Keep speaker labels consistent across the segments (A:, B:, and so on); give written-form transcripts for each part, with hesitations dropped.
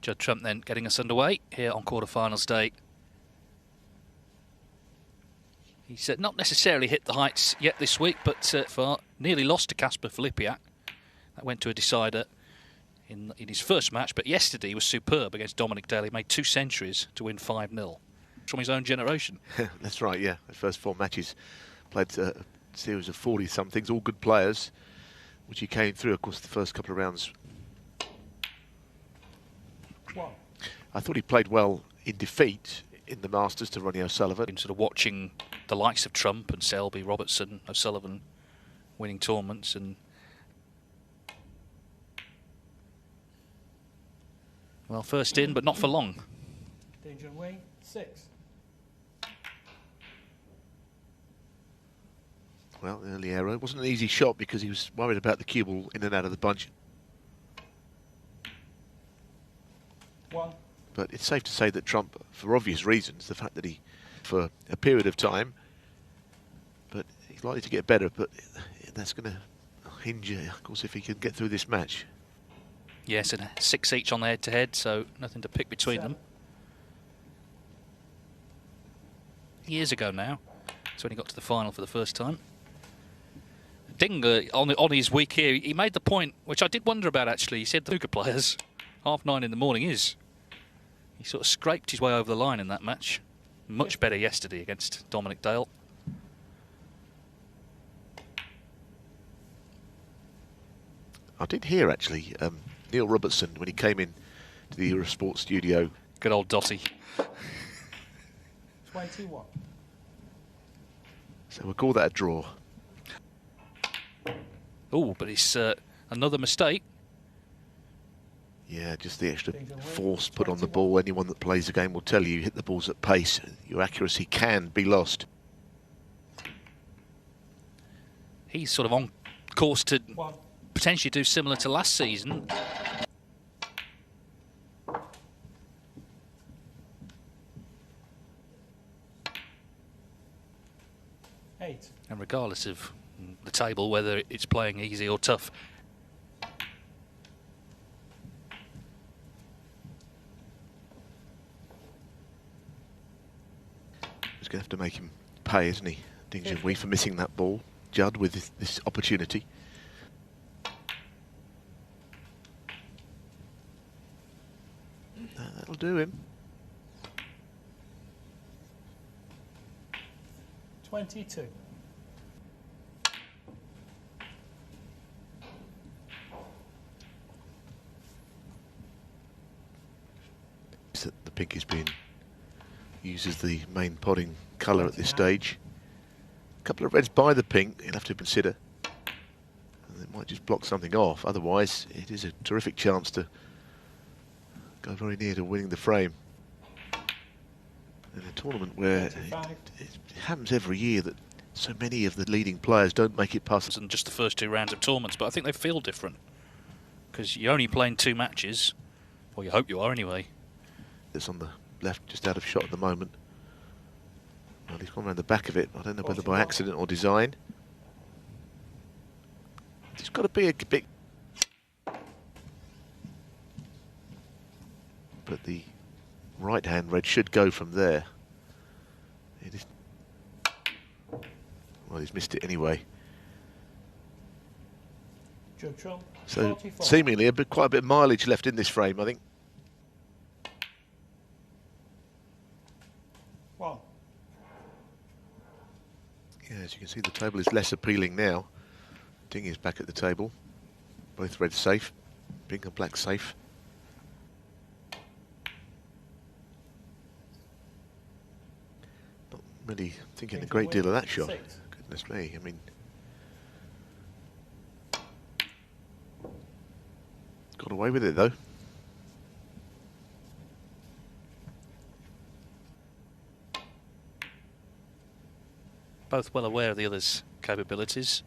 A: Judd Trump then getting us underway here on quarterfinals day. He's not necessarily hit the heights yet this week, but far nearly lost to Casper Filipiak. That went to a decider in his first match, but yesterday he was superb against Dominic Dale. He made 2 centuries to win 5-0 from his own generation.
B: That's right, yeah. The first 4 matches played a series of 40-somethings, all good players, which he came through. Of course, the first couple of rounds, I thought he played well in defeat in the Masters to Ronnie O'Sullivan.
A: Been sort of watching the likes of Trump and Selby, Robertson, O'Sullivan winning tournaments, and well, first in, but not for long.
C: Junhui, 6.
B: Well, early error. It wasn't an easy shot because he was worried about the cue ball in and out of the bunch.
C: 1.
B: But it's safe to say that Trump, for obvious reasons, the fact that he, for a period of time, but he's likely to get better, but that's going to hinge, of course, if he can get through this match.
A: Yes, and 6 each on the head-to-head, so nothing to pick between
C: 7.
A: them. Years ago now, that's when he got to the final for the first time. Ding, on his week here, he made the point, which I did wonder about actually. He said the snooker players, 9:30 in the morning is. He sort of scraped his way over the line in that match. Much better yesterday against Dominic Dale.
B: I did hear, actually, Neil Robertson, when he came in to the Eurosport studio.
A: Good old Dotty.
C: 21.
B: So we'll call that a draw.
A: Oh, but it's another mistake.
B: Yeah, just the extra force put on the ball. Anyone that plays the game will tell you, hit the balls at pace. Your accuracy can be lost.
A: He's sort of on course to
C: 1.
A: potentially do similar to last season.
C: Eight.
A: And regardless of the table, whether it's playing easy or tough.
B: He's going to have to make him pay, isn't he? Ding Junhui for missing that ball. Judd with this opportunity. That'll do him.
C: 22.
B: The pink is being used as the main potting colour at this stage. A couple of reds by the pink, you'll have to consider. And it might just block something off. Otherwise, it is a terrific chance to go very near to winning the frame. In a tournament where it happens every year that so many of the leading players don't make it past.
A: And just the first 2 rounds of tournaments, but I think they feel different because you're only playing 2 matches, or you hope you are anyway.
B: It's on the left, just out of shot at the moment. Well, he's gone around the back of it. I don't know whether by accident or design. It's got to be a bit. But the right-hand red should go from there. It is. Well, he's missed it anyway.
C: Judd Trump,
B: so
C: 44.
B: Seemingly quite a bit of mileage left in this frame, I think.
C: 1.
B: Yeah, as you can see, the table is less appealing now. Ding is back at the table. Both reds safe. Pink and black safe. Not really thinking a great deal of that shot.
C: 6.
B: Goodness me, I mean... Got away with it, though.
A: Both well aware of the other's capabilities.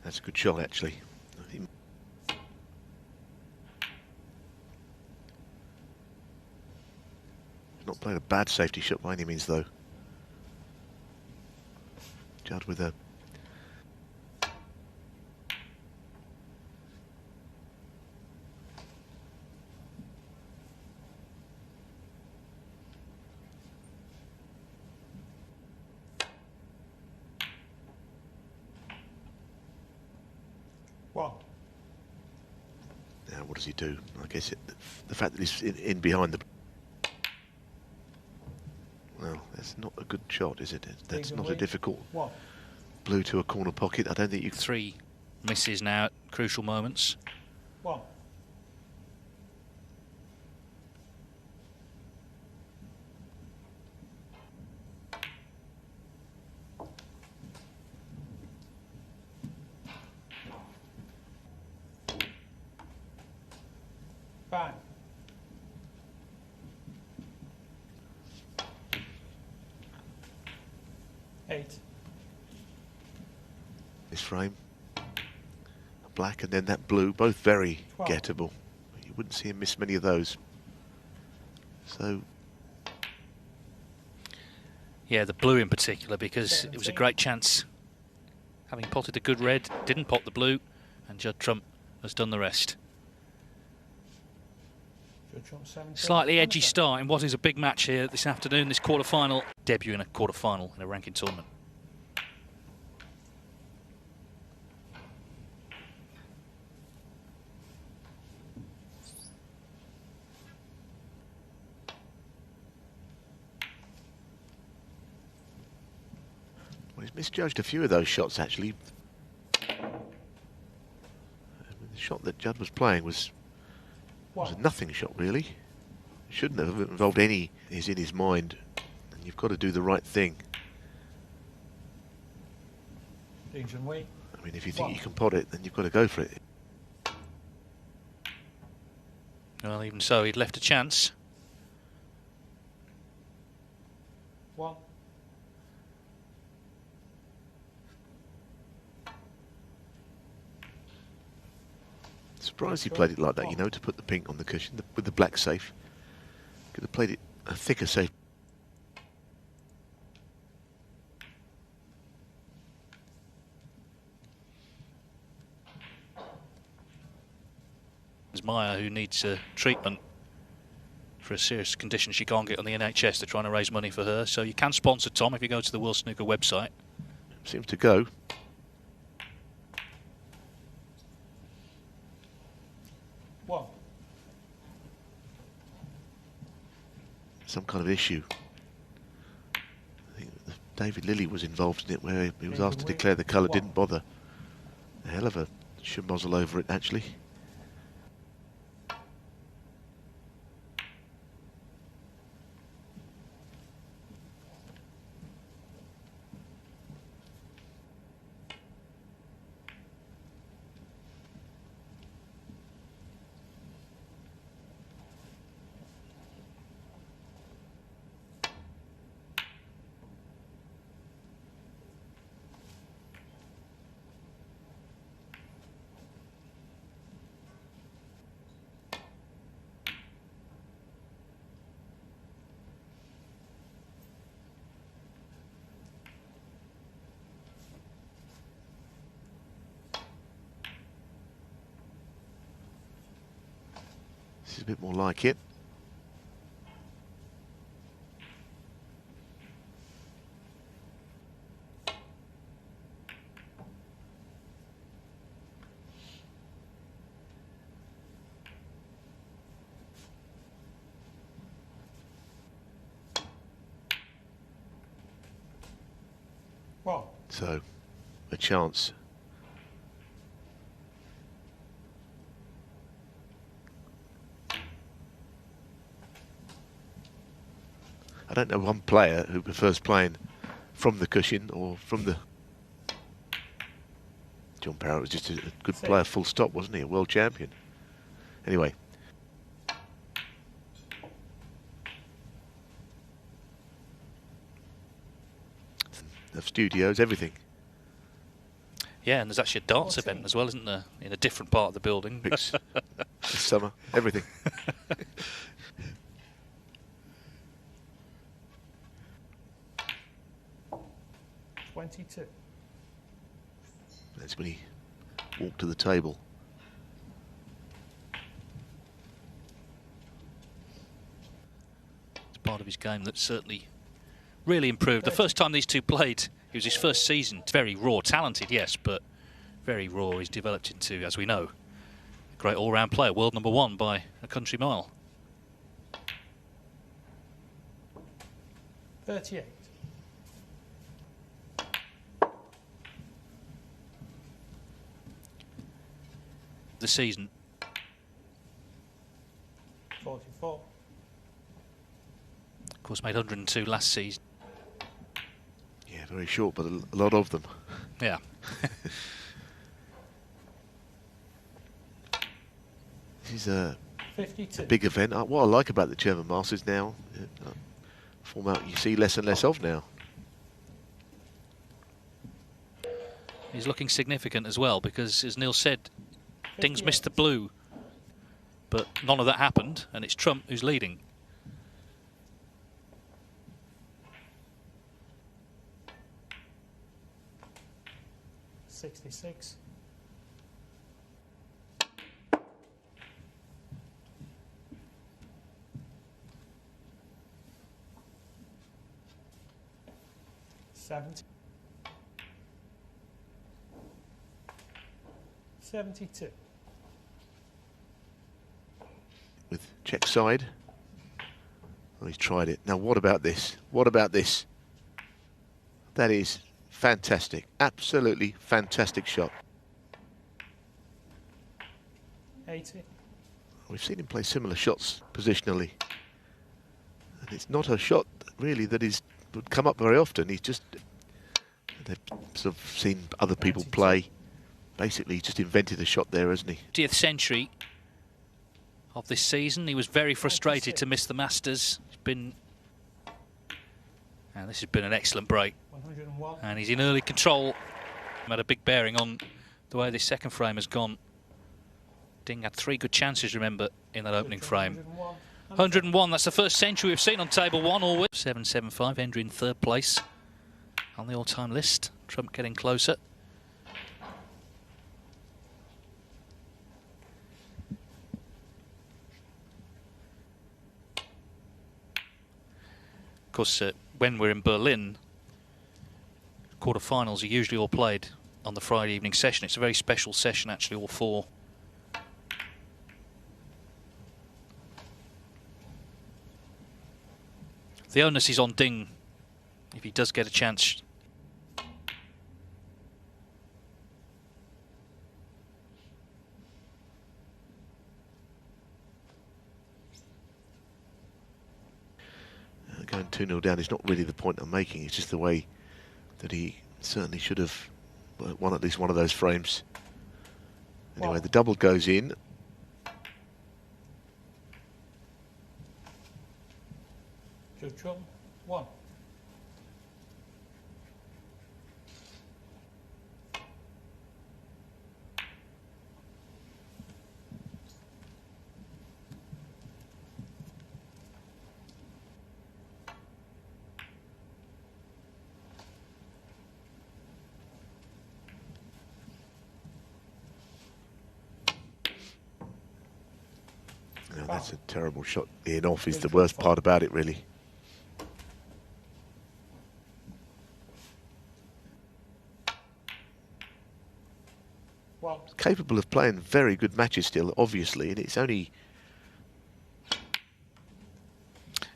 B: That's a good shot, actually. Not played a bad safety shot by any means, though. Judd with a...
C: One.
B: Now, what does he do? I guess the fact that he's in behind the... Well, that's not a good shot, is it? That's not a difficult
C: One.
B: blue to a corner pocket. I don't think you...
A: 3 misses now at crucial moments.
C: One. Bang. Eight.
B: This frame. A black and then that blue, both very
C: 12.
B: gettable. You wouldn't see him miss many of those. So...
A: Yeah, the blue in particular, because it was a great chance. Having potted a good red, didn't pot the blue, and Judd Trump has done the rest.
C: Judd Trump 17.
A: Slightly edgy start in what is a big match here this afternoon, this quarter-final. Debut in a quarter-final in a ranking tournament.
B: Well, he's misjudged a few of those shots, actually. The shot that Judd was playing was a nothing shot, really. Shouldn't have involved any. Is in his mind, and you've got to do the right thing.
C: Junhui.
B: I mean, if you think you can pot it, then you've got to go for it.
A: Well, even so, he'd left a chance.
C: One.
B: Surprised he played it like that, you know, to put the pink on the cushion with the black safe. Could have played it a thicker safe.
A: It's Maya who needs treatment for a serious condition she can't get on the NHS. They're trying to raise money for her. So you can sponsor Tom if you go to the World Snooker website.
B: Seems to go.
C: One.
B: Some kind of issue. I think David Lilly was involved in it, where he was asked to declare the colour, didn't bother. A hell of a schmozzle over it, actually. This is a bit more like it.
C: Well.
B: So, a chance. I don't know one player who prefers playing from the cushion or from the... John Parrott was just a good player, full stop, wasn't he? A world champion. Anyway. Enough studios, everything.
A: Yeah, and there's actually a dance event as well, isn't there? In a different part of the building.
B: This summer, everything.
C: 22.
B: That's when he walked to the table.
A: It's part of his game that certainly really improved. The first time these two played, it was his first season. It's very raw, talented, yes, but very raw. He's developed into, as we know, a great all-round player, world #1 by a country mile.
C: 38.
A: The season.
C: 44.
A: Of course, made 102 last season.
B: Yeah, very short, but a lot of them.
A: Yeah.
B: This is a
C: 52.
B: big event. What I like about the German Masters now, format you see less and less of now.
A: He's looking significant as well because, as Neil said, Ding's
C: 58.
A: missed the blue, but none of that happened, and it's Trump who's leading.
C: $66. $70. 72.
B: With check side. Oh, he's tried it. Now what about this? What about this? That is fantastic. Absolutely fantastic shot.
C: 80.
B: We've seen him play similar shots positionally. And it's not a shot really that would come up very often. He's just, they've sort of seen other people
C: 92.
B: play. Basically, he just invented a shot there, hasn't he?
A: 50th century of this season. He was very frustrated to miss the Masters. He's been, and this has been an excellent break.
C: 101.
A: And he's in early control. Had a big bearing on the way this second frame has gone. Ding had 3 good chances, remember, in that opening frame. 101, that's the first century we've seen on table 1 always. 775, Hendry in 3rd place on the all-time list. Trump getting closer. Of course, when we're in Berlin, quarter-finals are usually all played on the Friday evening session. It's a very special session, actually, all 4. The onus is on Ding if he does get a chance.
B: Going 2-0 down is not really the point I'm making. It's just the way that he certainly should have won at least one of those frames. Anyway, the double goes in.
C: Judd Trump. 1.
B: No, that's a terrible shot. In off is the worst part about it, really.
C: Well,
B: Capable of playing very good matches still, obviously, and it's only...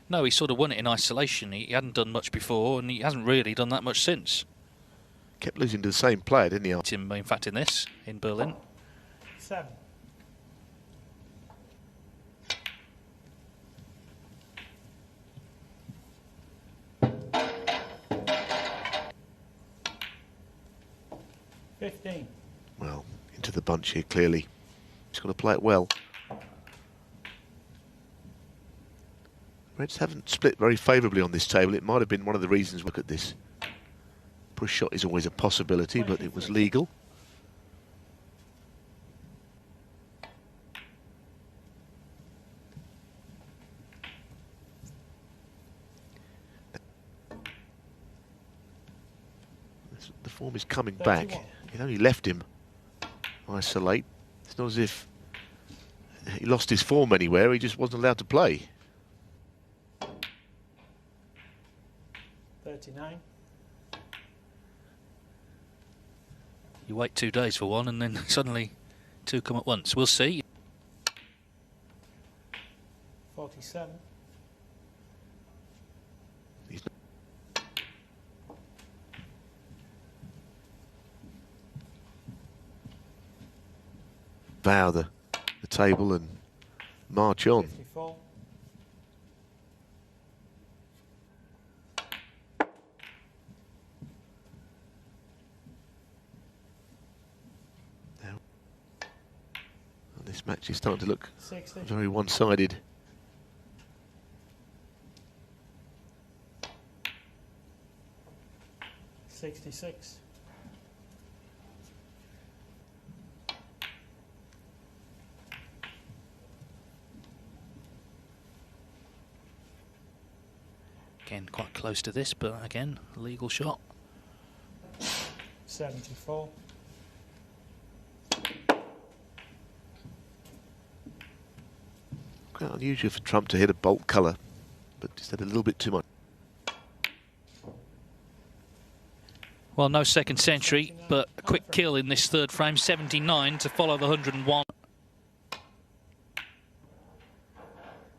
A: No, he sort of won it in isolation. He hadn't done much before, and he hasn't really done that much since.
B: Kept losing to the same player, didn't he?
A: Him, in fact, in this, in Berlin.
C: 7. $15.
B: Well, into the bunch here, clearly. He's got to play it well. Reds haven't split very favourably on this table. It might have been one of the reasons. Look at this. Push shot is always a possibility, but it was legal. The form is coming
C: 31.
B: back. It only left him isolate. It's not as if he lost his form anywhere, he just wasn't allowed to play.
C: 39.
A: You wait 2 days for one and then suddenly 2 come at once. We'll see.
C: 47.
B: Vow the table and march on.
C: 54.
B: Now, this match is starting to look
C: 60.
B: very one-sided.
C: $66.
A: Again, quite close to this, but again, legal shot.
C: 74.
B: Quite unusual for Trump to hit a bolt colour, but just had a little bit too much.
A: Well, no second century, but a quick kill in this third frame. 79 to follow the 101.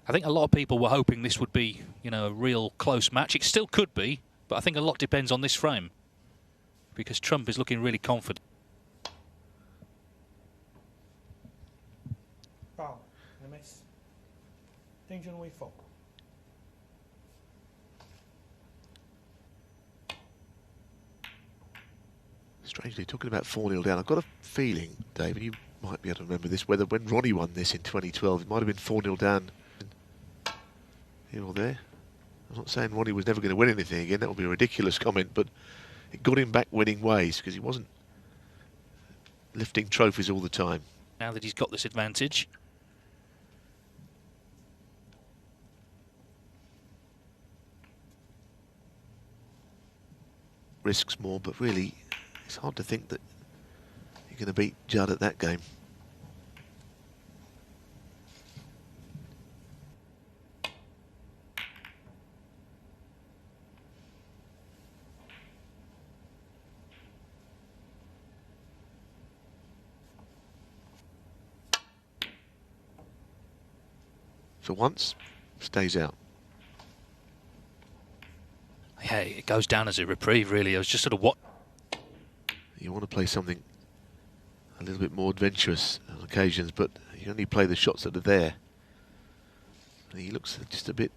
A: I think a lot of people were hoping this would be, you know, a real close match. It still could be, but I think a lot depends on this frame because Trump is looking really confident.
C: Bow. And a miss. Junhui 4.
B: Strangely, talking about 4-0 down, I've got a feeling, David, you might be able to remember this, whether when Ronnie won this in 2012, it might have been 4-0 down here or there. I'm not saying Ronnie was never going to win anything again, that would be a ridiculous comment, but it got him back winning ways because he wasn't lifting trophies all the time.
A: Now that he's got this advantage.
B: Risks more, but really, it's hard to think that you're going to beat Judd at that game. For once, stays out.
A: Hey, it goes down as a reprieve, really. I was just sort of what.
B: You want to play something a little bit more adventurous on occasions, but you only play the shots that are there. And he looks just a bit...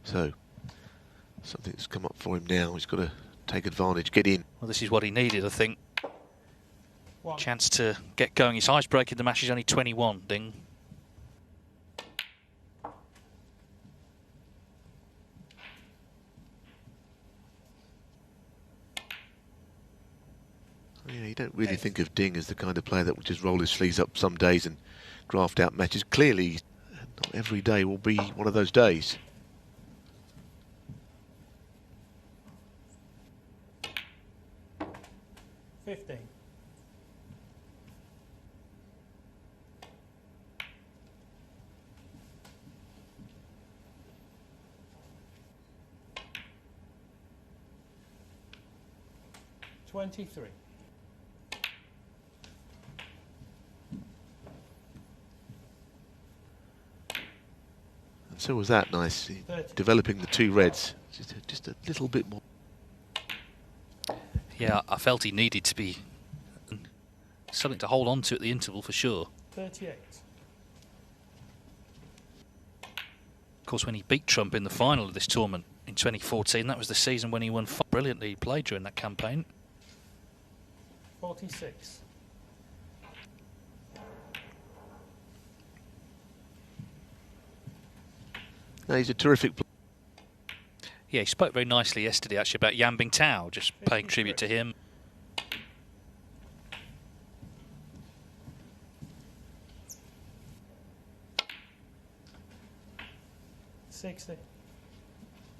B: So, something's come up for him now. He's got to take advantage, get in.
A: Well, this is what he needed, I think.
C: 1.
A: Chance to get going. His icebreaker in the match is only 21, Ding.
B: Yeah, you don't really think of Ding as the kind of player that will just roll his sleeves up some days and graft out matches. Clearly, not every day will be one of those days.
C: $15. $23.
B: And so was that nice,
C: 30.
B: developing the two reds. Just a little bit more.
A: Yeah, I felt he needed to be something to hold on to at the interval for sure.
C: 38.
A: Of course, when he beat Trump in the final of this tournament in 2014, that was the season when he won brilliantly. He played during that campaign.
C: 46.
B: No, he's a terrific player.
A: Yeah, he spoke very nicely yesterday, actually, about Yan Bingtao, just paying tribute to him.
C: 60.
A: Well,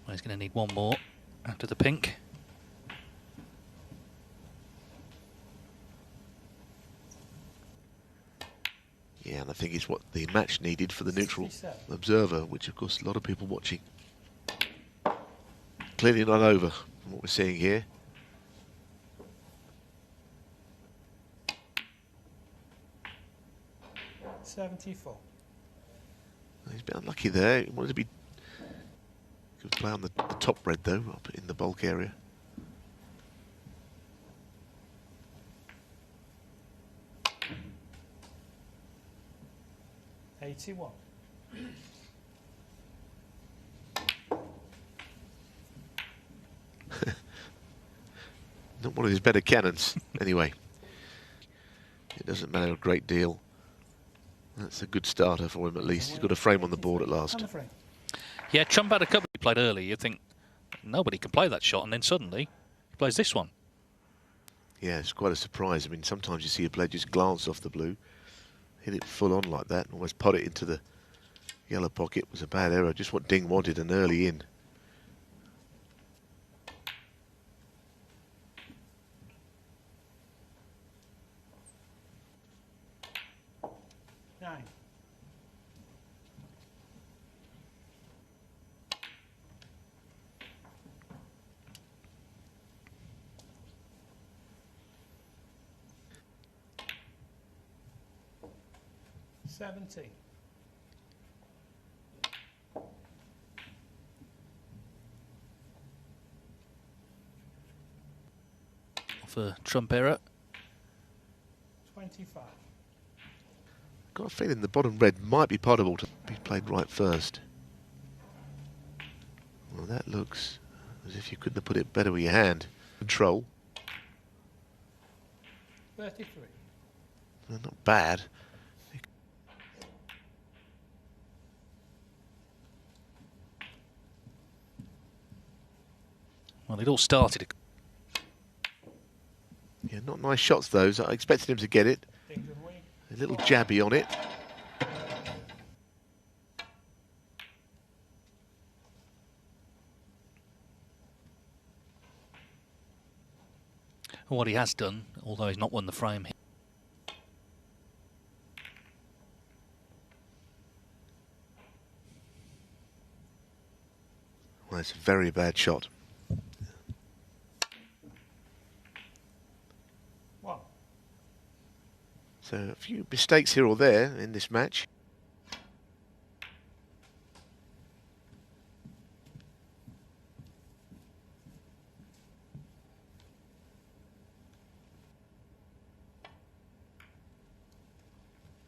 A: he's going to need one more after the pink.
B: Yeah, and I think it's what the match needed for the neutral
C: 67.
B: observer, which of course a lot of people watching. Clearly not over from what we're seeing here.
C: $74.
B: He's a bit unlucky there. He wanted to be good play on the top red though, up in the bulk area.
C: $81.
B: Not one of his better cannons, anyway. It doesn't matter a great deal. That's a good starter for him at least. He's got a frame on the board at last.
A: Yeah, Trump had a couple he played early. You'd think nobody can play that shot, and then suddenly he plays this one.
B: Yeah, it's quite a surprise. I mean, sometimes you see a player just glance off the blue, hit it full on like that, and almost pot it into the yellow pocket. Was a bad error. Just what Ding wanted, an early in.
C: $9. $70.
A: For Trump error.
C: 25.
B: Got a feeling the bottom red might be potable to be played right first. Well, that looks as if you couldn't have put it better with your hand. Control.
C: 33.
B: Well, not bad.
A: Well, it all started.
B: Yeah, not nice shots those. I expected him to get it. A little jabby on it.
A: What he has done, although he's not won the frame.
B: Well, it's a very bad shot.
C: Wow.
B: So a few mistakes here or there in this match.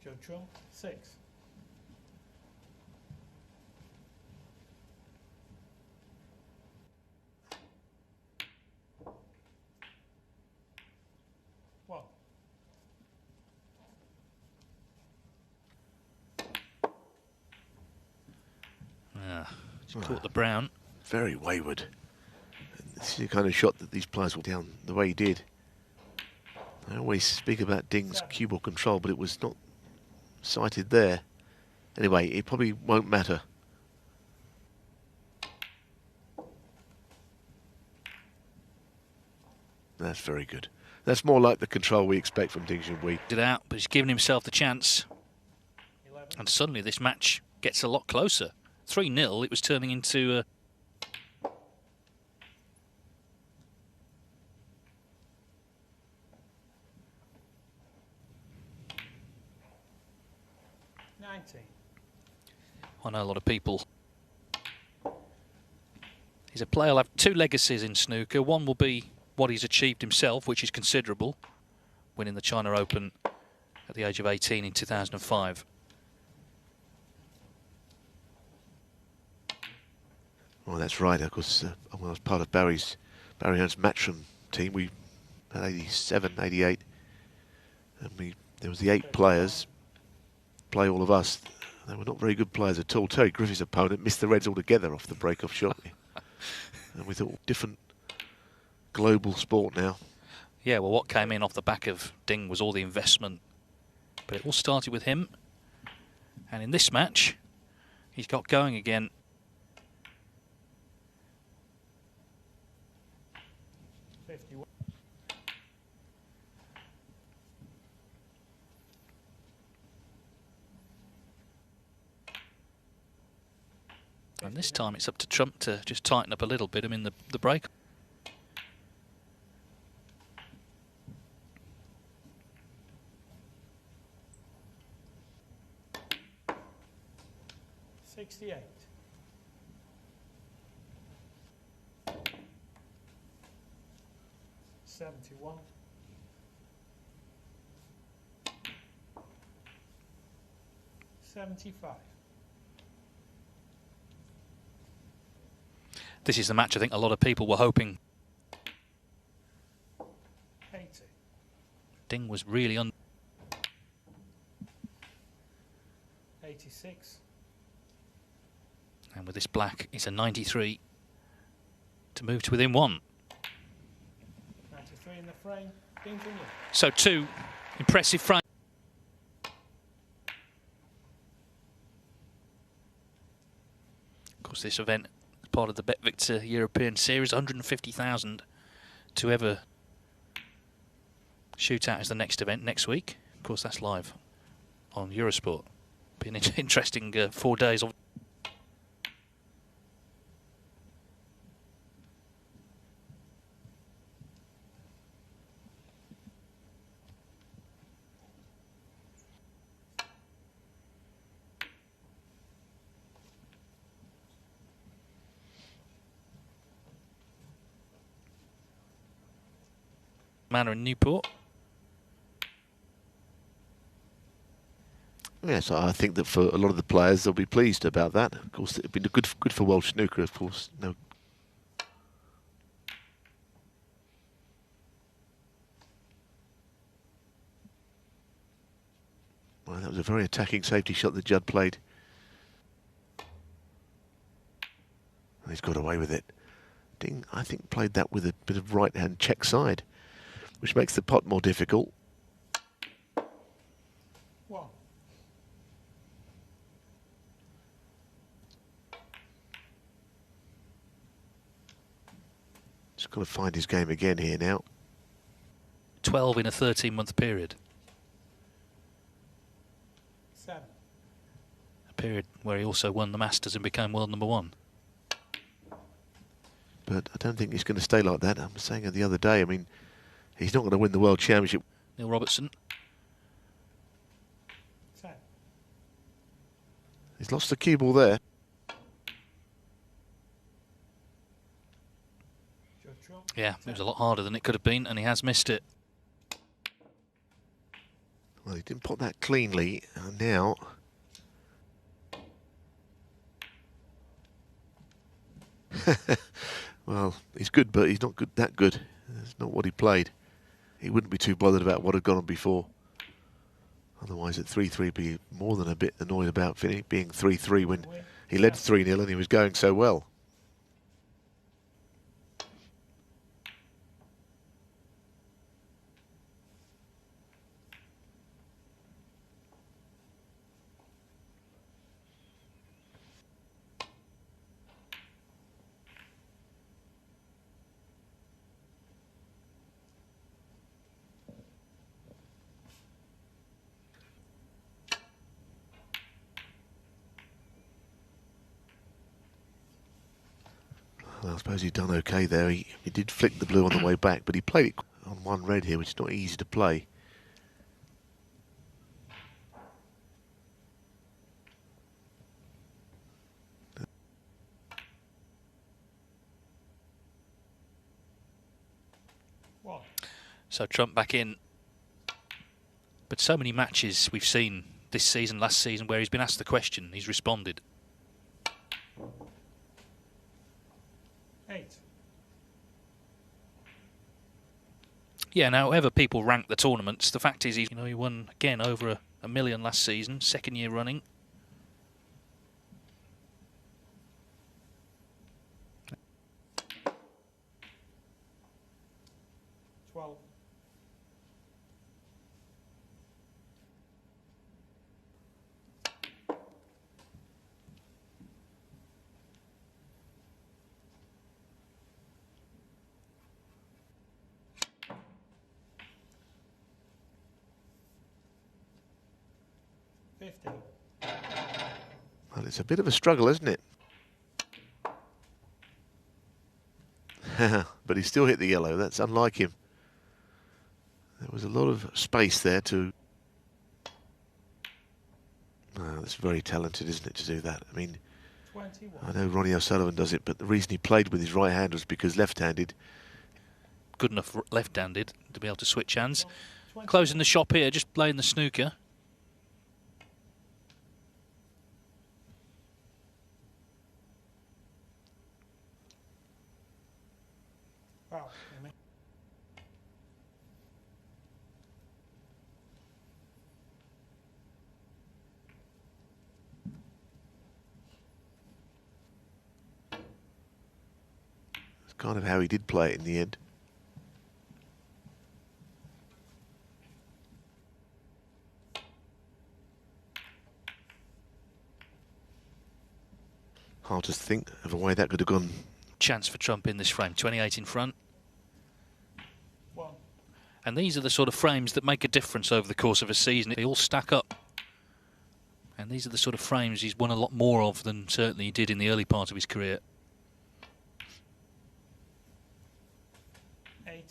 C: Judd Trump, 6. Wow.
A: Just caught the brown.
B: Very wayward. And this is the kind of shot that these players will down the way he did. I always speak about Ding's cue ball control, but it was not sighted there. Anyway, it probably won't matter. That's very good. That's more like the control we expect from Ding Junhui.
A: Did out, but he's given himself the chance.
C: 11.
A: And suddenly this match gets a lot closer. 3-0, it was turning into... I know a lot of people. He's a player who'll have two legacies in snooker. One will be what he's achieved himself, which is considerable, winning the China Open at the age of 18 in 2005.
B: Well, that's right. Of course, when I was part of Barry Hunt's Matchroom team, we had 87, 88, and there was the 8 players play all of us. They were not very good players at all. Terry Griffith's opponent missed the reds altogether off the break-off shot. And we thought, different global sport now.
A: Yeah, well, what came in off the back of Ding was all the investment. But it all started with him. And in this match, he's got going again.
C: 51.
A: And this time it's up to Trump to just tighten up a little bit. I mean, the break.
C: $68. $71. $75.
A: This is the match I think a lot of people were hoping.
C: 80.
A: Ding was really
C: 86.
A: And with this black, it's a 93 to move to within 1.
C: 93 in the frame. Ding Junhui.
A: So 2 impressive frames. Of course, this event is part of the Bet Victor European Series. 150,000 to ever shootout is the next event next week. Of course, that's live on Eurosport. Be an interesting 4 days of. Manor in Newport.
B: Yes, I think that for a lot of the players, they'll be pleased about that. Of course, it'd been good for Welsh snooker, of course. No. Well, that was a very attacking safety shot that Judd played. And he's got away with it. Ding, I think, played that with a bit of right-hand check side, which makes the pot more difficult.
C: One.
B: Just got to find his game again here now.
A: 12 in a 13-month period.
C: 7.
A: A period where he also won the Masters and became world #1.
B: But I don't think he's going to stay like that. I was saying it the other day, I mean, he's not going to win the World Championship.
A: Neil Robertson.
C: 10.
B: He's lost the cue ball there.
C: Judd Trump.
A: Yeah, it was a lot harder than it could have been, and he has missed it.
B: Well, he didn't pot that cleanly, and now... Well, he's good, but he's not that good. That's not what he played. He wouldn't be too bothered about what had gone on before. Otherwise, at 3-3, be more than a bit annoyed about being 3-3 when he led 3-0 and he was going so well. Well, I suppose he's done okay there. He did flick the blue on the way back, but he played it on 1 red here, which is not easy to play.
C: One.
A: So Trump back in. But so many matches we've seen this season, last season, where he's been asked the question, he's responded.
C: 8.
A: Yeah, now, however people rank the tournaments, the fact is he won again over a million last season, 2nd year running.
C: 50.
B: Well, it's a bit of a struggle, isn't it? But he still hit the yellow. That's unlike him. There was a lot of space there to... Oh, that's very talented, isn't it, to do that? I mean,
C: 21.
B: I know Ronnie O'Sullivan does it, but the reason he played with his right hand was because left-handed.
A: Good enough left-handed to be able to switch hands.
C: 21.
A: Closing the shop here, just playing the snooker.
C: Wow.
B: It's kind of how he did play it in the end. Hard to think of a way that could have gone.
A: Chance for Trump in this frame, 28 in front.
C: 1.
A: And these are the sort of frames that make a difference over the course of a season. They all stack up. And these are the sort of frames he's won a lot more of than certainly he did in the early part of his career.
C: 8.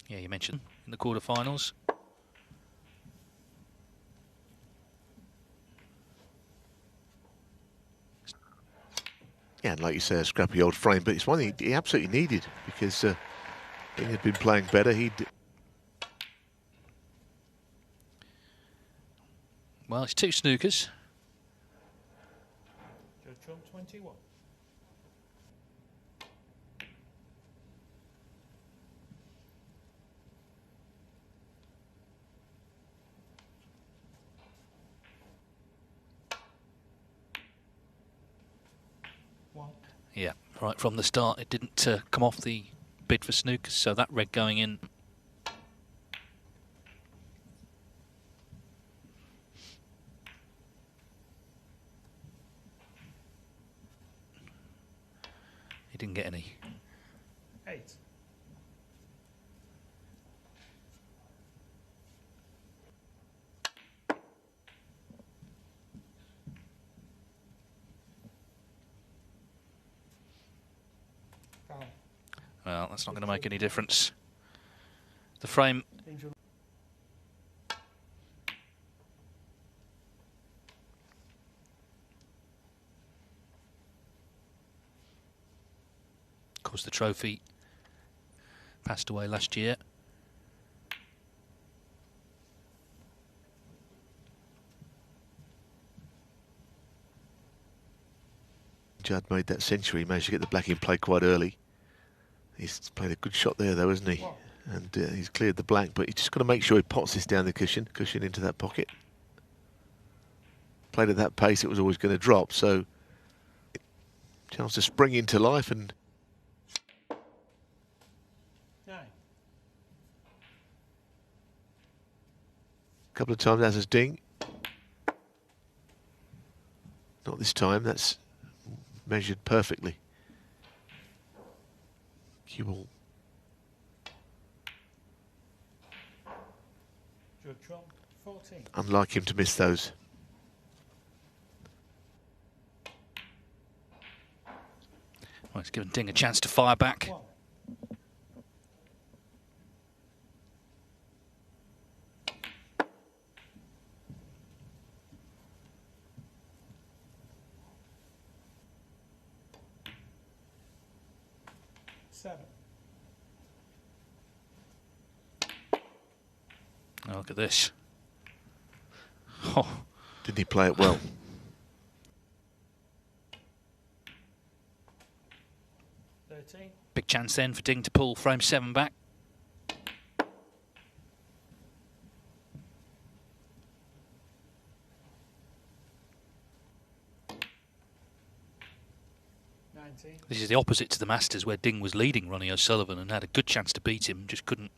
A: Yeah, you mentioned in the quarterfinals.
B: Yeah, and like you say, a scrappy old frame, but it's one he absolutely needed because he had been playing better.
A: Well, it's 2 snookers.
C: Judd Trump 21.
A: Yeah, right from the start it didn't come off the bid for snookers, so that red going in. He didn't get any.
C: 8.
A: Well, that's not going to make any difference. The frame. Of course, the trophy passed away last year.
B: Judd made that century. He managed to get the black in play quite early. He's played a good shot there, though, hasn't he? And he's cleared the black, but he's just got to make sure he pots this down the cushion into that pocket. Played at that pace, it was always going to drop, so chance to spring into life. And
C: 9.
B: a couple of times as his ding. Not this time, that's measured perfectly. Cue ball.
C: Judd Trump 14.
B: Unlike him to miss those.
A: Well, it's given Ding a chance to fire back.
C: 1.
A: Oh, look at this. Oh.
B: Didn't he play it well?
C: 13.
A: Big chance then for Ding to pull frame 7 back. This is the opposite to the Masters, where Ding was leading Ronnie O'Sullivan and had a good chance to beat him, just couldn't.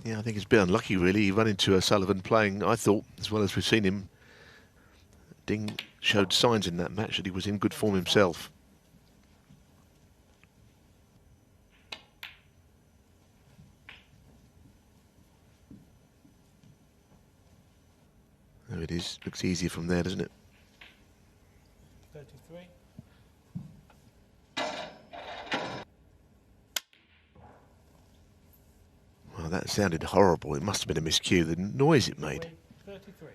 B: Yeah, I think it's a bit unlucky, really. He ran into O'Sullivan playing, I thought, as well as we've seen him, Ding showed signs in that match that he was in good form himself. There it is. Looks easier from there, doesn't it?
C: 33.
B: Well, that sounded horrible. It must have been a miscue, the noise it made.
C: 33.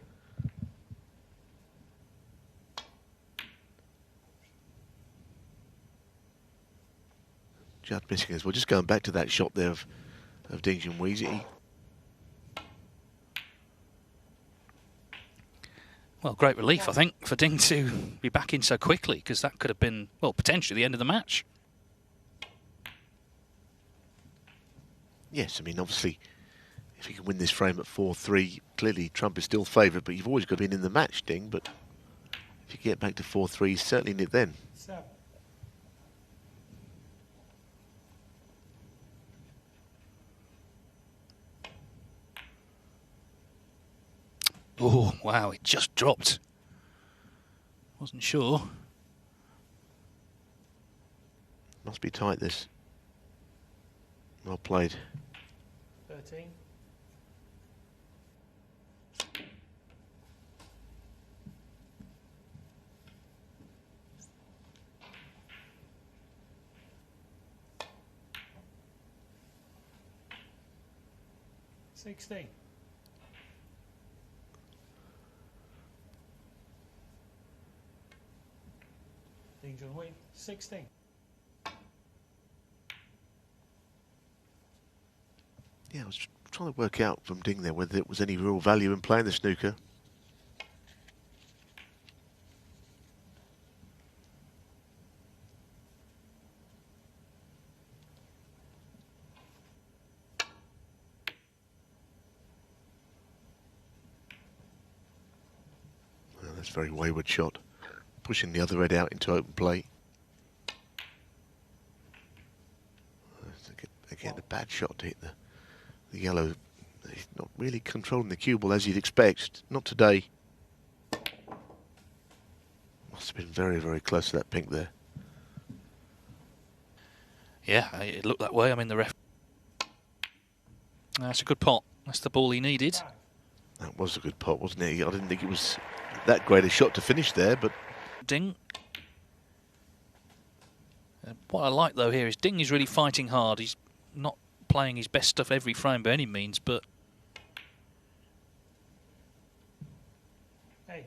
B: Judd missing as well. Just going back to that shot there of Ding Junhui.
A: Well, great relief, I think, for Ding to be back in so quickly, because that could have been, well, potentially the end of the match.
B: Yes, I mean, obviously, if you can win this frame at 4-3, clearly Trump is still favourite, but you've always got to be in the match, Ding. But if you get back to 4-3, certainly in it then.
C: 7.
A: Oh, wow, it just dropped. Wasn't sure.
B: Must be tight, this. Well played.
C: 13. $16. Ding Junhui, 16.
B: Yeah, I was trying to work out from Ding there whether there was any real value in playing the snooker. Well, that's a very wayward shot. Pushing the other red out into open play. Again, a bad shot to hit the yellow. He's not really controlling the cue ball as you'd expect. Not today. Must have been very, very close to that pink there.
A: Yeah, it looked that way. I mean, the ref... That's a good pot. That's the ball he needed.
B: That was a good pot, wasn't it? I didn't think it was that great a shot to finish there, but...
A: Ding. What I like, though, here is Ding is really fighting hard. He's not playing his best stuff every frame by any means, but...
C: 8.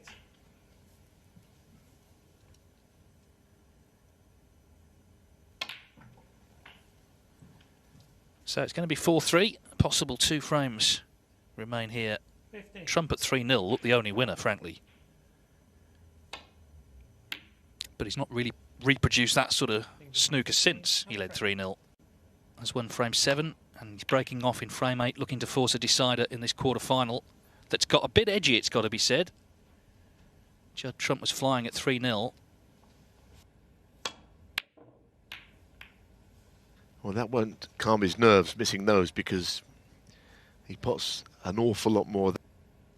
A: So it's going to be 4-3. Possible 2 frames remain here.
C: 15.
A: Trump at 3-0 looked the only winner, frankly. But he's not really reproduced that sort of snooker since he led 3-0. Has won frame 7, and he's breaking off in frame 8, looking to force a decider in this quarter-final. That's got a bit edgy, it's got to be said. Judd Trump was flying at 3-0.
B: Well, that won't calm his nerves, missing those, because he pots an awful lot more.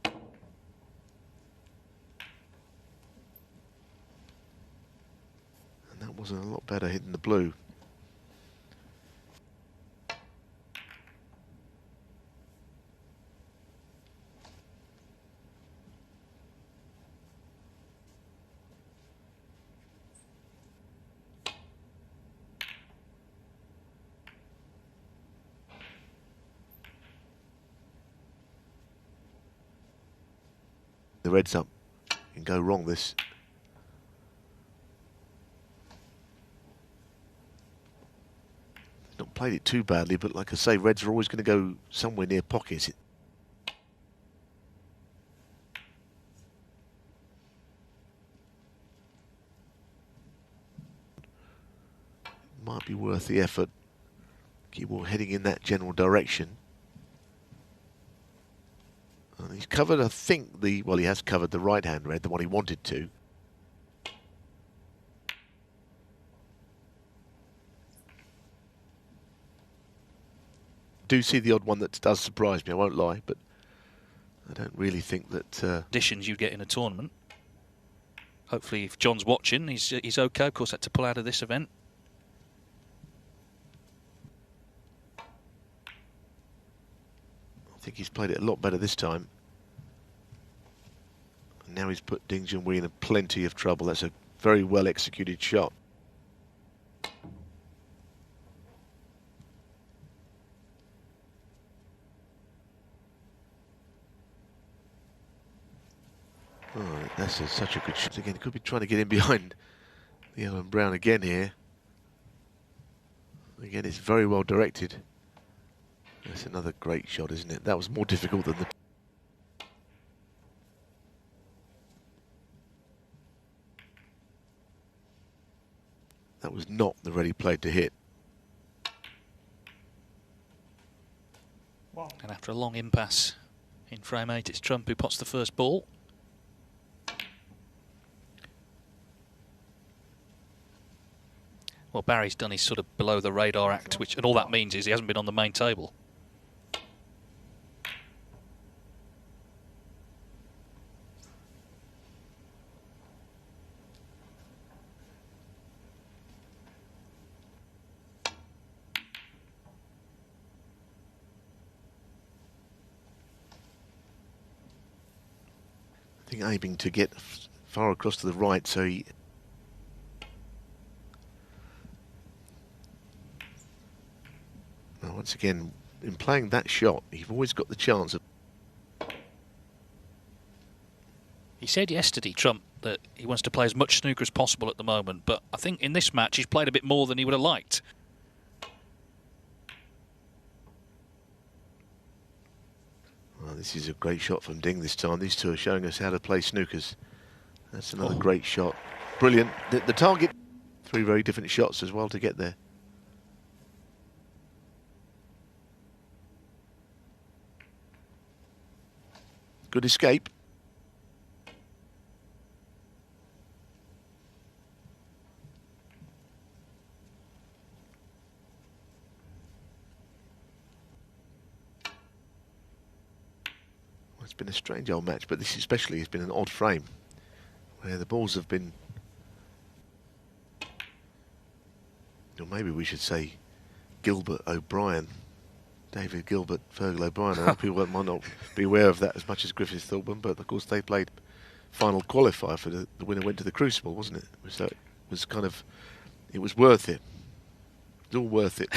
B: And that wasn't a lot better hitting the blue. The red's up. Can go wrong, this. He's not played it too badly, but like I say, reds are always going to go somewhere near pockets. It might be worth the effort. Keep all heading in that general direction. And he's covered, I think, well, he has covered the right-hand red, the one he wanted to. Do see the odd one that does surprise me, I won't lie, but I don't really think that...
A: Additions you get in a tournament. Hopefully, if John's watching, he's okay. Of course, had to pull out of this event.
B: I think he's played it a lot better this time. And now he's put Ding Junhui in plenty of trouble. That's a very well executed shot. Oh, that's such a good shot again. He could be trying to get in behind the yellow and brown again here. Again, it's very well directed. That's another great shot, isn't it? That was more difficult than the... That was not the ready play to hit.
C: Wow.
A: And after a long impasse in frame 8, it's Trump who pots the first ball. Well, Barry's done his sort of below the radar act, and all that means is he hasn't been on the main table.
B: I think aiming to get far across to the right, so he... Once again, in playing that shot, you've always got the chance of...
A: He said yesterday, Trump, that he wants to play as much snooker as possible at the moment, but I think in this match he's played a bit more than he would have liked.
B: Well, this is a great shot from Ding this time. These two are showing us how to play snookers. That's another great shot. Brilliant. The target, 3 very different shots as well to get there. Good escape. Well, it's been a strange old match, but this especially has been an odd frame where the balls have been... Or maybe we should say Gilbert O'Brien. David Gilbert, Fergal O'Brien. I hope people might not be aware of that as much as Griffith thought them, but of course they played final qualifier for the winner went to the Crucible, wasn't it? So it was kind of, it was worth it. It was all worth it.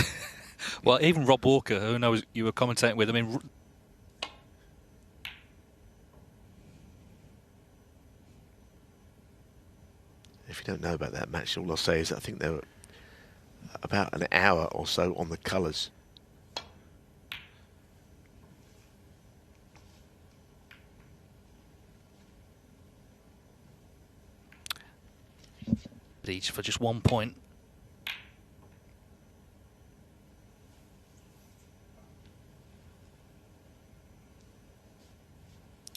A: Well, even Rob Walker, who knows you were commentating with, I mean...
B: If you don't know about that match, all I'll say is that I think they were about an hour or so on the colours.
A: Each for just 1 point.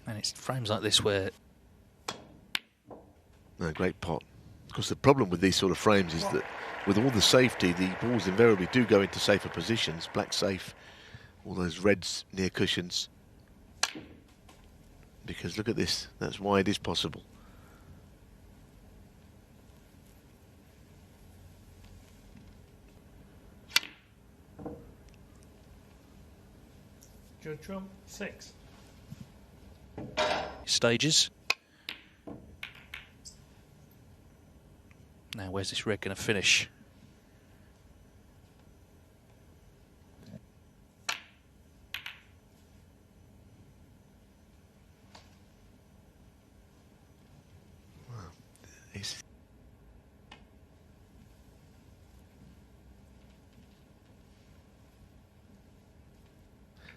A: And it's frames like this where...
B: No, great pot. Of course, the problem with these sort of frames is that with all the safety, the balls invariably do go into safer positions. Black safe, all those reds near cushions. Because look at this, that's why it is possible.
C: Judd Trump, 6.
A: Stages. Now, where's this red going to finish?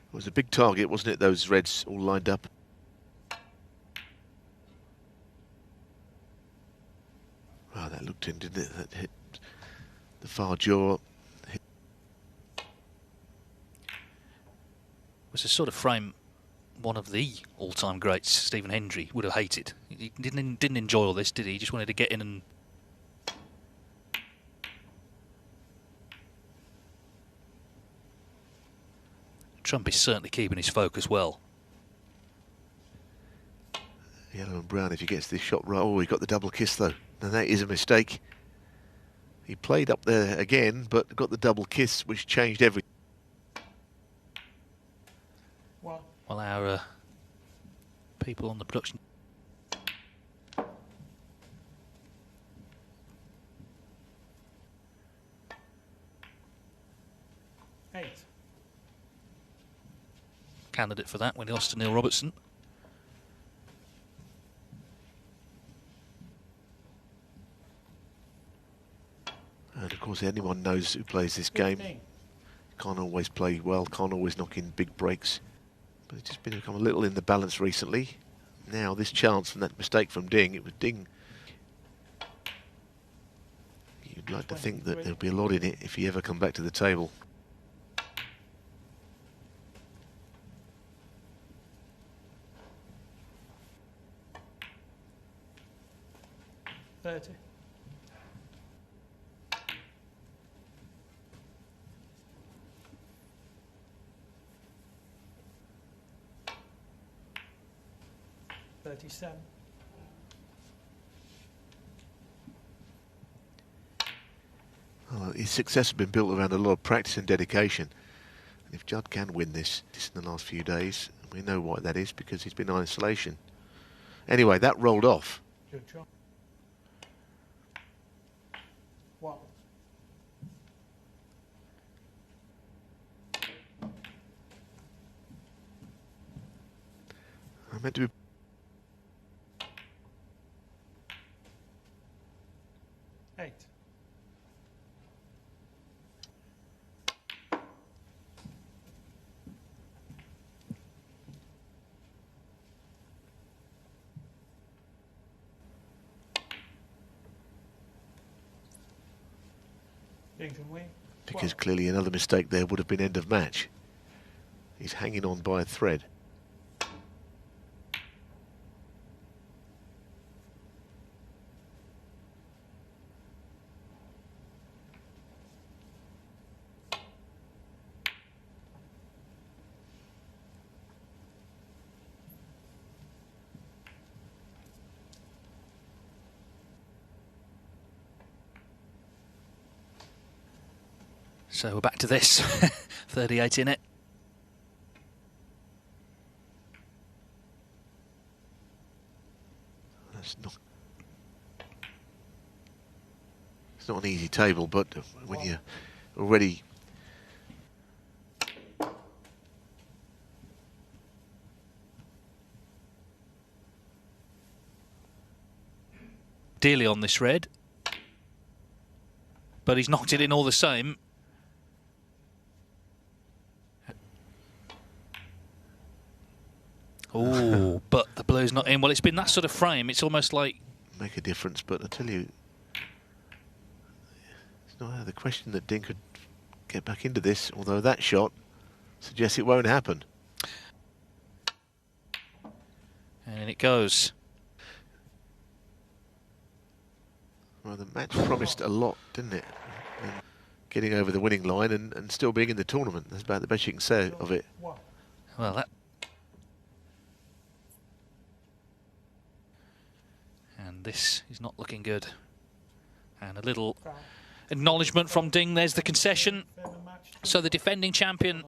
B: It was a big target, wasn't it? Those reds all lined up. Wow, that looked in, didn't it? That hit the far jaw.
A: It was a sort of frame one of the all-time greats, Stephen Hendry, would have hated. He didn't enjoy all this, did he? He just wanted to get in and... Trump is certainly keeping his focus well.
B: Yellow and brown if he gets this shot right. Oh, he got the double kiss though. Now that is a mistake. He played up there again, but got the double kiss, which changed everything.
C: Well,
A: our people on the production.
C: eight.
A: Candidate for that when he lost to Neil Robertson.
B: And of course, anyone knows who plays this game.
C: 15.
B: Can't always play well, can't always knock in big breaks. But it's just become a little in the balance recently. Now this chance from that mistake from Ding, it was Ding. You'd like to think that there'll be a lot in it if he ever come back to the table.
C: $30. $37.
B: Well, his success has been built around a lot of practice and dedication. And if Judd can win this in the last few days, we know why that is, because he's been in isolation. Anyway, that rolled off.
C: Judd Trump. 1.
B: I meant to be.
C: $8. Junhui.
B: Because clearly another mistake there would have been end of match. He's hanging on by a thread.
A: So we're back to this. 38 in it.
B: It's not an easy table, but when you're already
A: Dearly on this red, but he's knocked it in all the same. Oh, but the blue's not in. Well, it's been that sort of frame. It's almost like
B: make a difference, but I tell you, it's not out of the question that Ding could get back into this, although that shot suggests it won't happen.
A: And in it goes.
B: Well, the match promised a lot, didn't it? And getting over the winning line and still being in the tournament. That's about the best you can say of it.
A: Well, that... And this is not looking good. And a little acknowledgement from Ding. There's the concession. So the defending champion